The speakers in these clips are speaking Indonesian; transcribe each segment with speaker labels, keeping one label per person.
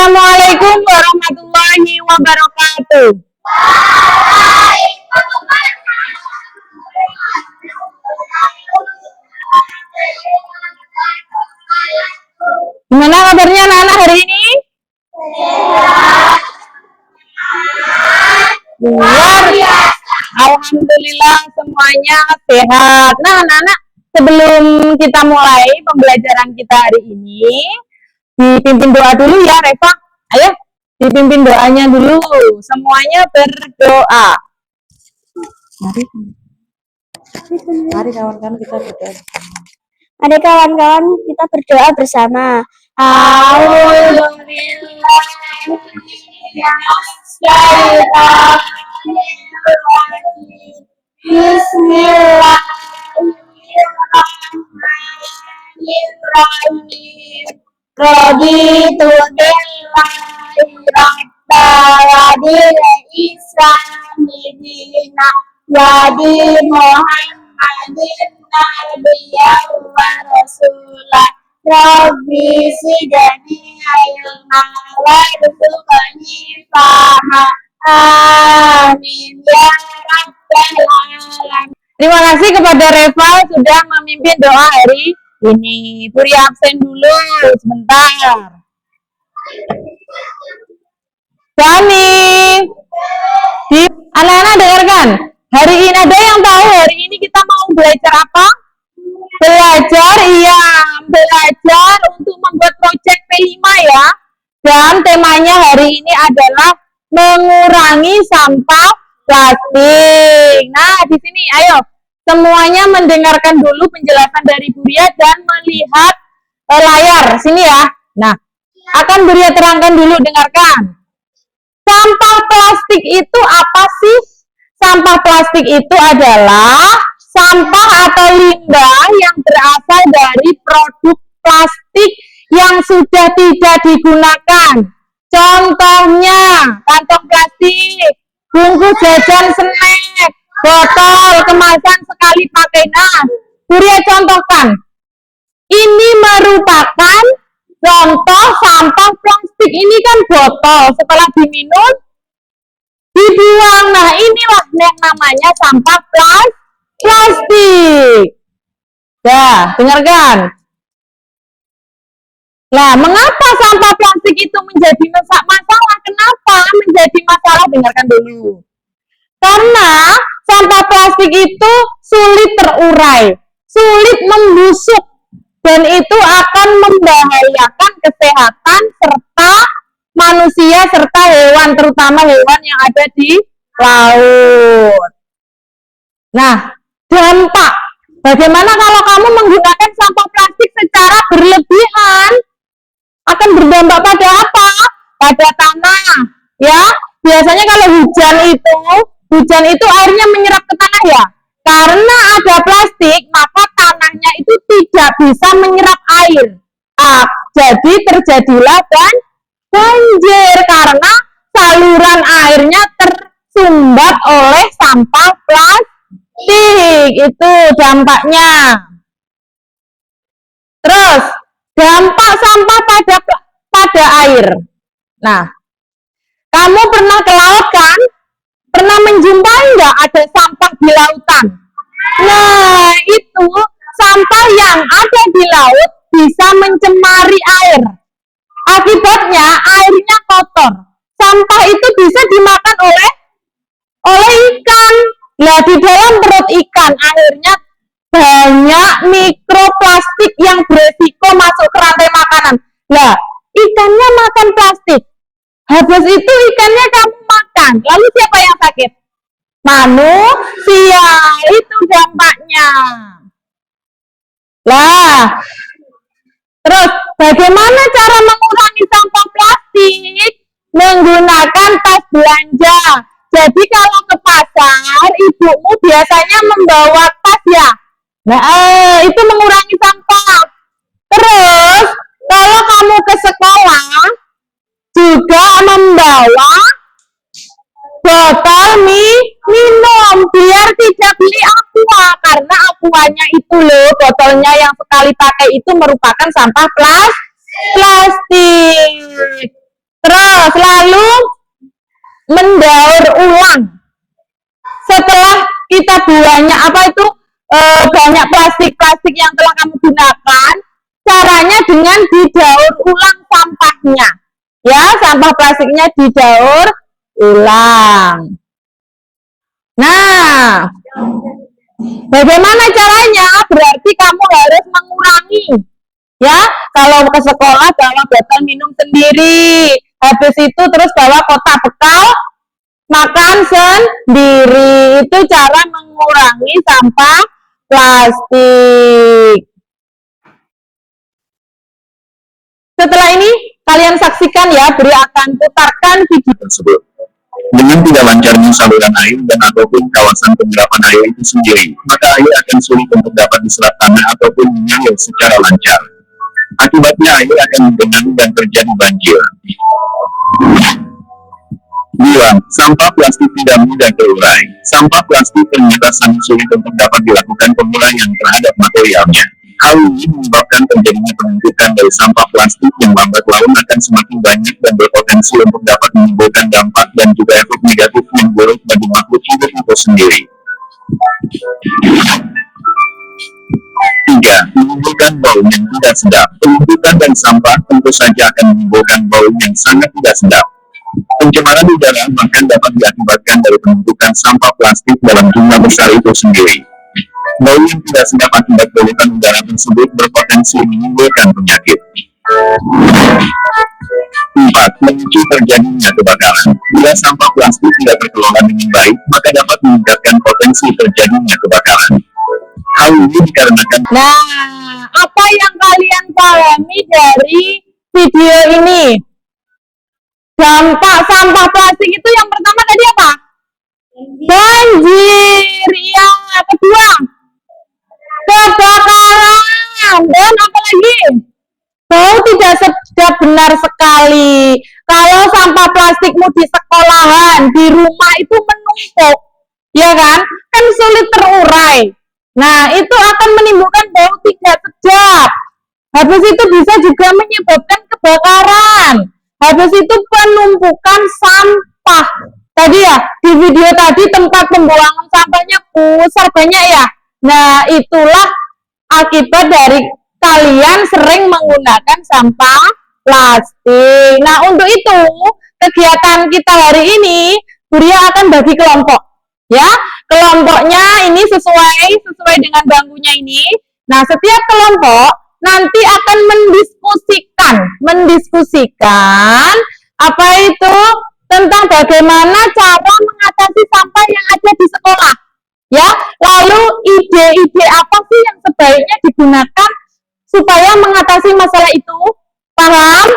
Speaker 1: Assalamualaikum warahmatullahi wabarakatuh. Gimana kabarnya anak-anak hari ini? Luar biasa. Alhamdulillah semuanya sehat. Nah anak-anak, sebelum kita mulai pembelajaran kita hari ini, dipimpin doa dulu ya Reva. Ayo dipimpin doanya dulu. Semuanya berdoa. Mari kawan-kawan kita berdoa.
Speaker 2: Mari kawan-kawan kita berdoa bersama. Bismillahirrahmanirrahim. Raditu billahi rabban islami dina wa bi Muhammadin nabiyyan wa rasulah. Rabbi zidni ilman warzuqni fahma. Amin ya rabbal alamin.
Speaker 1: Terima kasih kepada Reva sudah memimpin doa hari ini. Puri absen dulu sebentar. Dani, anak-anak dengarkan. Hari ini ada yang tahu hari ini kita mau belajar apa? Belajar untuk membuat proyek P5 ya. Dan temanya hari ini adalah mengurangi sampah plastik. Nah, di sini ayo semuanya mendengarkan dulu penjelasan dari Buria dan melihat layar sini ya. Nah, akan Buria terangkan dulu, dengarkan. Sampah plastik itu apa sih? Sampah plastik itu adalah sampah atau limbah yang berasal dari produk plastik yang sudah tidak digunakan. Contohnya, kantong plastik, bungkus jajan snack, botol kemasan sekali pakai. Nah, Buria contohkan. Ini merupakan contoh sampah plastik. Ini kan botol, setelah diminum, dibuang. Nah, inilah yang namanya sampah plastik. Nah, dengarkan. Nah, mengapa sampah plastik itu menjadi masalah? Kenapa menjadi masalah? Dengarkan dulu. Karena sampah plastik itu sulit terurai, sulit membusuk, dan itu akan membahayakan kesehatan serta manusia serta hewan, terutama hewan yang ada di laut. Nah, dampak. Bagaimana kalau kamu menggunakan sampah plastik secara berlebihan? Akan berdampak pada apa? Pada tanah, ya. Biasanya kalau hujan itu airnya menyerap ke tanah ya. Karena ada plastik, maka tanahnya itu tidak bisa menyerap air. Jadi terjadilah banjir karena saluran airnya tersumbat oleh sampah plastik. Itu dampaknya. Terus dampak sampah pada air. Nah, kamu pernah ke laut kan? Pernah menjumpai nggak ada sampah di lautan? Nah, itu sampah yang ada di laut bisa mencemari air. Akibatnya airnya kotor. Sampah itu bisa dimakan oleh ikan. Nah, di dalam perut ikan akhirnya banyak mikroplastik yang beresiko masuk ke rantai makanan. Nah, ikannya makan plastik. Habis itu ikannya kamu makan. Lalu siapa yang sakit? Manusia. Itu dampaknya. Lah, terus bagaimana cara mengurangi sampah plastik? Menggunakan tas belanja. Jadi kalau ke pasar, ibumu biasanya membawa tas ya. Nah, itu mengurangi sampah. Terus, kalau kamu ke sekolah, juga membawa botol minum biar tidak beli aqua, karena aquanya itu loh, botolnya yang sekali pakai itu merupakan sampah plastik. Terus lalu mendaur ulang. Setelah kita banyak banyak plastik-plastik yang telah kamu gunakan, caranya dengan didaur ulang sampahnya. Ya, sampah plastiknya didaur ulang. Nah, bagaimana caranya? Berarti kamu harus mengurangi. Ya, kalau ke sekolah bawa botol minum sendiri. Habis itu terus bawa kotak bekal makan sendiri. Itu cara mengurangi sampah plastik. Setelah ini kalian saksikan ya, beri akan putarkan video
Speaker 3: tersebut. Dengan tidak lancarnya saluran air dan ataupun kawasan penyerapan air itu sendiri, maka air akan sulit untuk dapat diserap tanah ataupun mengalir secara lancar. Akibatnya air akan menggenangi dan terjadi banjir. 2. Sampah plastik tidak mudah terurai. Sampah plastik ternyata sangat sulit untuk dapat dilakukan penguraian terhadap materialnya. Hal ini menyebabkan terjadinya penumpukan dari sampah plastik yang lambat laun akan semakin banyak dan berpotensi untuk dapat menimbulkan dampak dan juga efek negatif yang buruk bagi makhluk hidup itu sendiri. 3. Menimbulkan bau yang tidak sedap. Penumpukan dan sampah tentu saja akan menimbulkan bau yang sangat tidak sedap. Pencemaran udara bahkan dapat diakibatkan dari penumpukan sampah plastik dalam jumlah besar itu sendiri. Bau yang tidak sedap akibat polutan udara tersebut berpotensi menimbulkan penyakit. 4. Memicu terjadinya kebakaran. Bila sampah plastik tidak terkelola dengan baik, maka dapat meningkatkan potensi terjadinya kebakaran. Hal ini dikarenakan.
Speaker 1: Nah, apa yang kalian pahami dari video ini? Dampak sampah plastik itu yang pertama tadi apa? Banjir. Yang kedua, kebakaran. Dan apa lagi? Bau tidak sedap, benar sekali. Kalau sampah plastikmu di sekolahan, di rumah itu menumpuk, ya kan? Kan sulit terurai. Nah, itu akan menimbulkan bau tidak sedap. Habis itu bisa juga menyebabkan kebakaran. Habis itu penumpukan sampah. Tadi ya, di video tadi tempat pembuangan sampahnya besar banyak ya. Nah, itulah akibat dari kalian sering menggunakan sampah plastik. Nah, untuk itu, kegiatan kita hari ini, Buria akan bagi kelompok. Ya, kelompoknya ini sesuai dengan bangkunya ini. Nah, setiap kelompok nanti akan mendiskusikan apa itu tentang bagaimana cara mengatasi sampah yang ada di sekolah. Ya, lalu ide-ide apa sih yang sebaiknya digunakan supaya mengatasi masalah itu? Paham?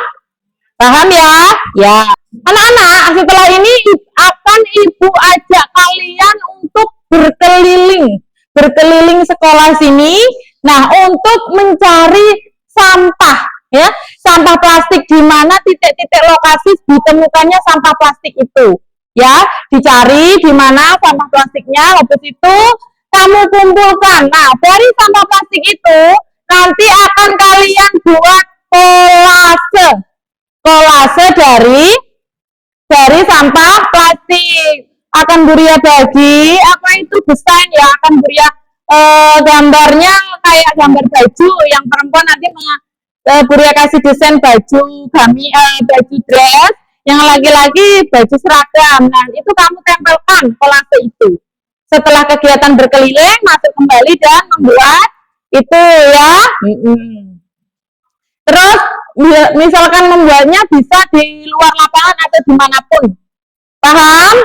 Speaker 1: Paham ya? Ya. Anak-anak, setelah ini akan Ibu ajak kalian untuk berkeliling sekolah sini. Nah, untuk mencari sampah, ya, sampah plastik di mana titik-titik lokasi ditemukannya sampah plastik itu. Ya, dicari di mana sampah plastiknya, habis itu kamu kumpulkan. Nah, dari sampah plastik itu nanti akan kalian buat kolase dari sampah plastik. Akan Buria bagi apa itu desain ya, akan Buria gambarnya kayak gambar baju. Yang perempuan nanti Buria kasih desain baju baju dress, yang laki-laki baju seragam. Nah, itu kamu tempelkan kolase itu. Setelah kegiatan berkeliling, masuk kembali dan membuat itu ya. Terus misalkan membuatnya bisa di luar lapangan atau dimanapun. Paham?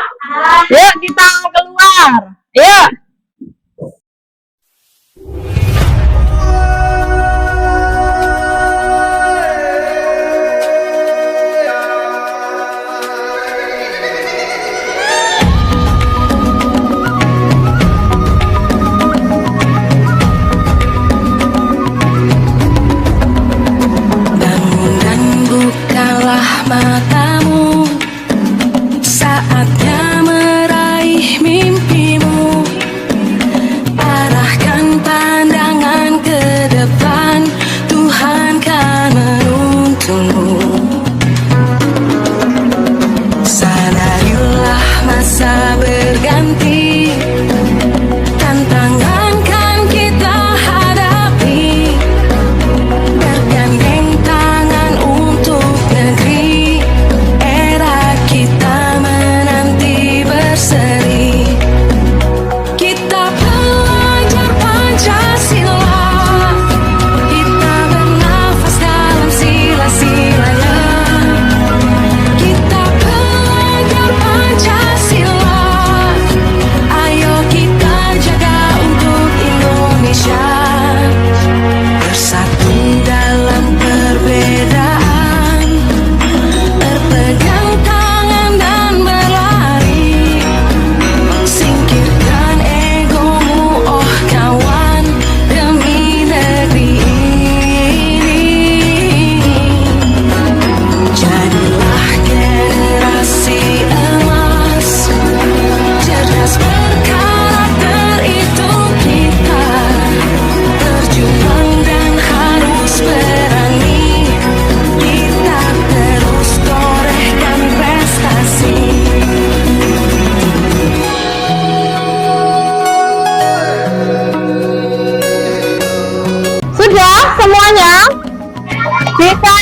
Speaker 1: Yuk kita keluar. Yuk.
Speaker 4: Matamu, saatnya meraih mimpimu.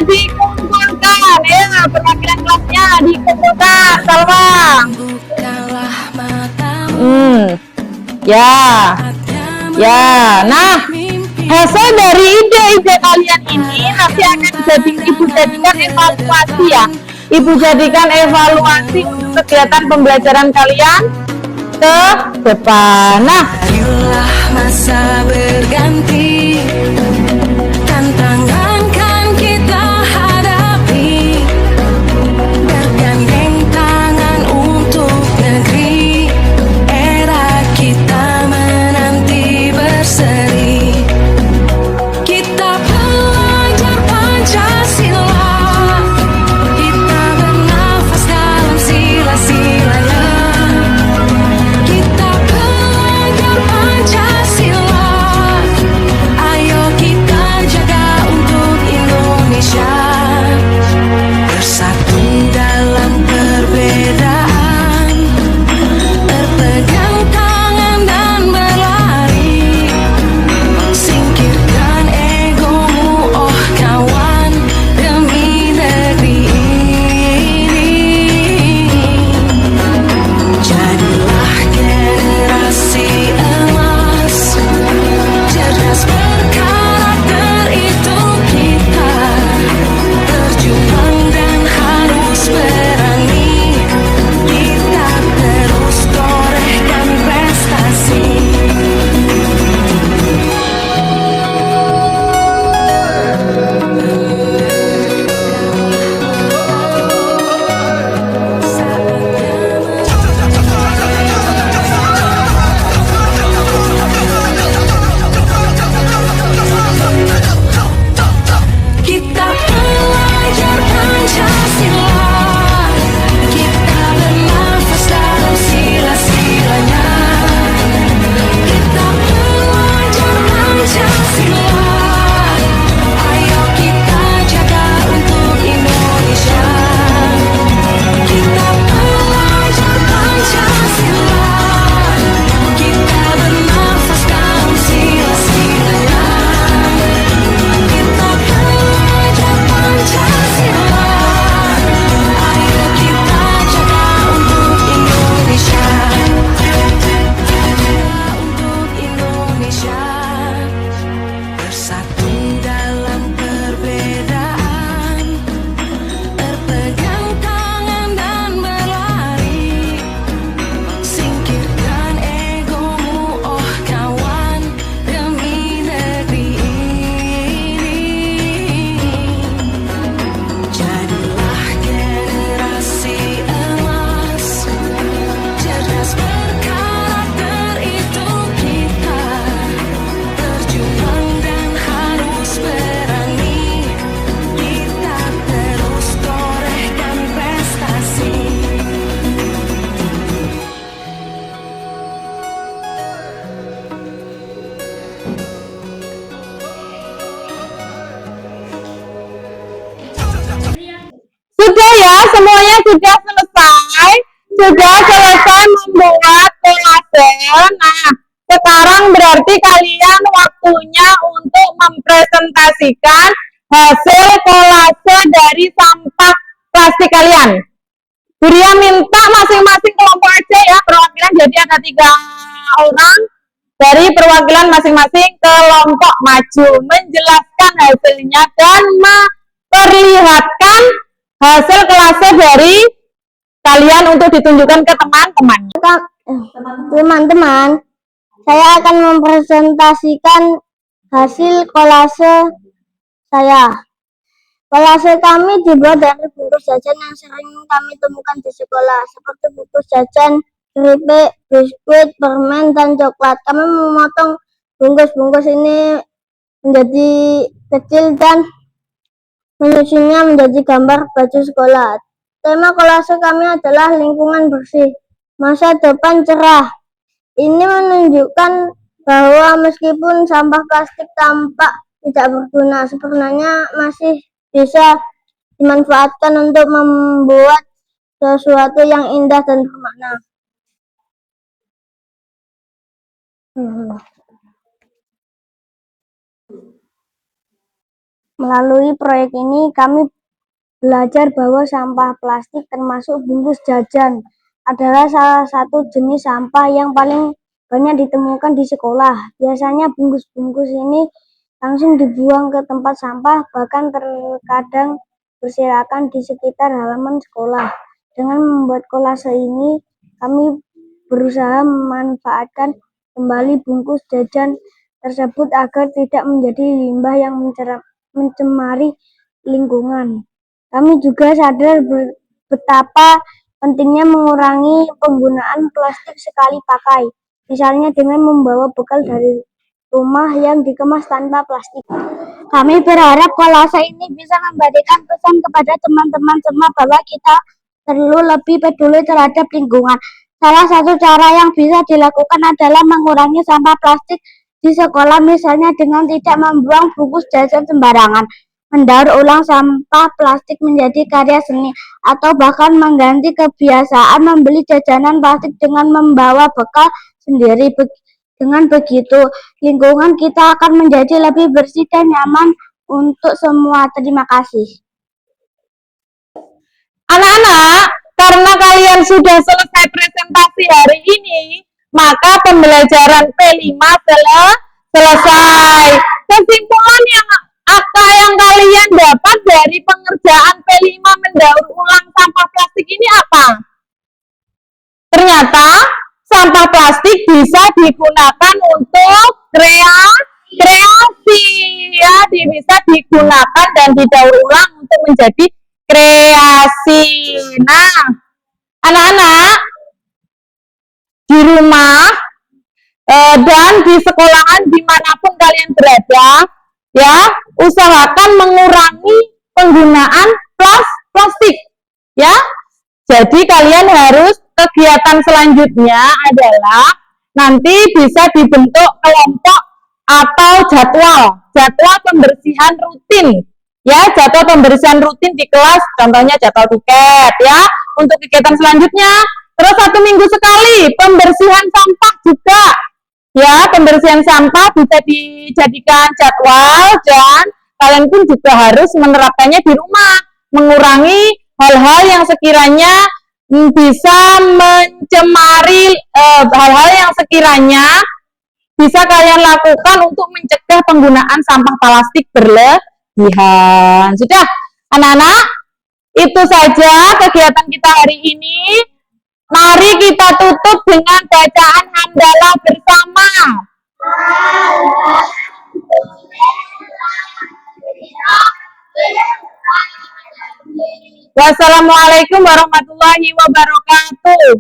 Speaker 1: dikumpulkan. Ya, perwakilan kelasnya dikumpulkan. Salma. Ya. Ya. Nah, hasil dari ide-ide kalian ini nanti akan Ibu jadikan evaluasi ya. Ibu jadikan evaluasi untuk kegiatan pembelajaran kalian ke depan. Nah,
Speaker 4: marilah masa berganti, tantangan kan kita hadapi, bergandeng tangan untuk negeri, era kita menanti berseri. Kita belajar Pancasila, kita bernafas dalam sila-silanya. Kita belajar Pancasila, ayo kita jaga untuk Indonesia. Bersatu dalam perbedaan, berpegang tangan dan berlari. Singkirkan egomu, oh kawan, demi negeri ini. Jadilah generasi emas, cerdas berkarakter itu kita, berjuang dan harus berani, kita terus torehkan prestasi. Kita belajar Pancasila, kita bernafas dalam sila-silanya. Kita belajar Pancasila, ayo kita jaga untuk Indonesia. Kita belajar Pancasila, kita bernafas dalam sila-silanya. Kita belajar Pancasila, ayo kita jaga untuk Indonesia. Untuk Indonesia, bersatu dalam perbedaan, berpegang tangan dan berlari. Singkirkan egomu, oh kawan, demi negeri ini. Jadilah generasi emas, cerdas berkarakter itu kita, berjuang dan harus berani, kita terus torehkan prestasi.
Speaker 1: sudah ya, semuanya sudah selesai. Sudah selesai membuat kolase. Nah, sekarang berarti kalian waktunya untuk mempresentasikan hasil kolase dari sampah plastik kalian. Buria minta masing-masing kelompok aja ya perwakilan, jadi ada 3 orang dari perwakilan masing-masing kelompok maju menjelaskan hasilnya dan memperlihatkan hasil kolase dari kalian untuk ditunjukkan ke teman-teman.
Speaker 2: Teman-teman, saya akan mempresentasikan hasil kolase saya. Kolase kami dibuat dari bungkus jajan yang sering kami temukan di sekolah, seperti bungkus jajan, keripik, biskuit, permen, dan coklat. Kami memotong bungkus-bungkus ini menjadi kecil dan menyusunnya menjadi gambar baju sekolah. Tema kolase kami adalah lingkungan bersih, masa depan cerah. Ini menunjukkan bahwa meskipun sampah plastik tampak tidak berguna, sebenarnya masih bisa dimanfaatkan untuk membuat sesuatu yang indah dan bermakna. Melalui proyek ini kami belajar bahwa sampah plastik termasuk bungkus jajan adalah salah satu jenis sampah yang paling banyak ditemukan di sekolah. Biasanya bungkus-bungkus ini langsung dibuang ke tempat sampah, bahkan terkadang berserakan di sekitar halaman sekolah. Dengan membuat kolase ini, kami berusaha memanfaatkan kembali bungkus jajan tersebut agar tidak menjadi limbah yang mencemari lingkungan. Kami juga sadar betapa pentingnya mengurangi penggunaan plastik sekali pakai, misalnya dengan membawa bekal dari rumah yang dikemas tanpa plastik. Kami berharap kolase ini bisa memberikan pesan kepada teman-teman semua bahwa kita perlu lebih peduli terhadap lingkungan. Salah satu cara yang bisa dilakukan adalah mengurangi sampah plastik di sekolah, misalnya dengan tidak membuang bungkus jajan sembarangan, mendaur ulang sampah plastik menjadi karya seni, atau bahkan mengganti kebiasaan membeli jajanan plastik dengan membawa bekal sendiri. Dengan begitu, lingkungan kita akan menjadi lebih bersih dan nyaman untuk semua. Terima kasih.
Speaker 1: Anak-anak, karena kalian sudah selesai presentasi hari ini, maka pembelajaran P5 selesai. Kesimpulan yang kalian dapat dari pengerjaan P5 mendaur ulang sampah plastik ini apa? Ternyata sampah plastik bisa digunakan untuk kreasi, ya, bisa digunakan dan didaur ulang untuk menjadi kreasi. Nah, anak-anak di rumah dan di sekolahan dimanapun kalian berada, ya, usahakan mengurangi penggunaan plastik, ya. Jadi kalian harus kegiatan selanjutnya adalah nanti bisa dibentuk kelompok atau jadwal pembersihan rutin, ya, jadwal pembersihan rutin di kelas, contohnya jadwal tiket, ya, untuk kegiatan selanjutnya. Terus 1 minggu sekali pembersihan sampah juga, ya, pembersihan sampah bisa dijadikan jadwal, dan kalian pun juga harus menerapkannya di rumah, mengurangi hal-hal yang sekiranya bisa mencemari, hal-hal yang sekiranya bisa kalian lakukan untuk mencegah penggunaan sampah plastik berlebihan. Sudah, anak-anak, itu saja kegiatan kita hari ini. Mari kita tutup dengan bacaan hamdalah bersama. Wassalamualaikum warahmatullahi wabarakatuh.